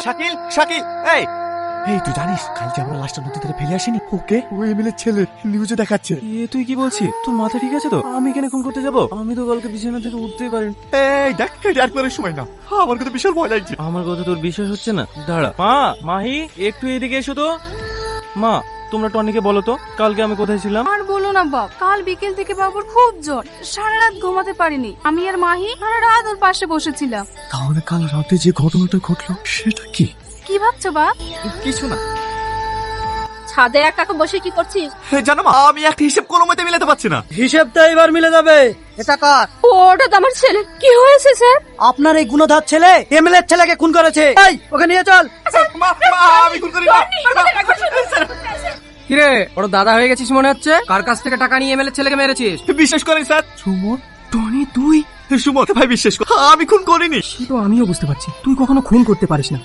শাকিল শাকিল এই এই তুই জানিস কালকে আমরা লাশটা নদী থেকে ফেলে আসিনি? ওকে ওই এমএলএ ছেলে নিউজে দেখাচ্ছে। তুই কি বলছিস? তোর মাথা ঠিক আছে তো? আমি এখানে খুন করতে যাব? আমি তো কালকে বিছানা থেকে উঠতেই পারিনি। এই দেখ এটা আর করার সময় না, আমার কিন্তু বিশাল ভয় লাগছে। আমার কথা তোর বিশ্বাস হচ্ছে না? দাঁড়া। মাহি একটু এদিকে এসো তো। মা, তোমরা টনিকে বলো তো কালকে আমি কোথায় ছিলাম। আর বলো না বাপ, কাল বিকেল থেকে বাবুর খুব জ্বর, সারা রাত ঘুমাতে পারিনি। আমি আর মাহি সারা রাত ওর পাশে বসেছিলাম। তাহলে কাল রাতে যে ঘটনাটা ঘটলো সেটা কি? কি ভাবছো বাপ? কিছু না। ছাদে একা একা বসে কি করছিস? জানো মা, আমি একটা হিসেব কোনো মতে মিলাতে পারছি না। হিসেবটা এবার মিলে যাবে। এটা কার? ওটা তো আমার ছেলে। কি হয়েছে স্যার? আপনার এই গুণধর ছেলে এমএলএ ছেলেকে খুন করেছে। এই ওকে নিয়ে চল। আমি খুন করি না। কিরে, ওর দাদা হয়ে গেছিস মনে হচ্ছে। কার কাছ থেকে টাকা নিয়ে এমএলএ ছেলেকে মেরেছিস? বিশ্বাস করেন স্যার। সুমন, টনি তুই? সুমন ভাই বিশ্বাস কর, আমি খুন করিনি। তো আমিও বুঝতে পারছি তুই কখনো খুন করতে পারিস না।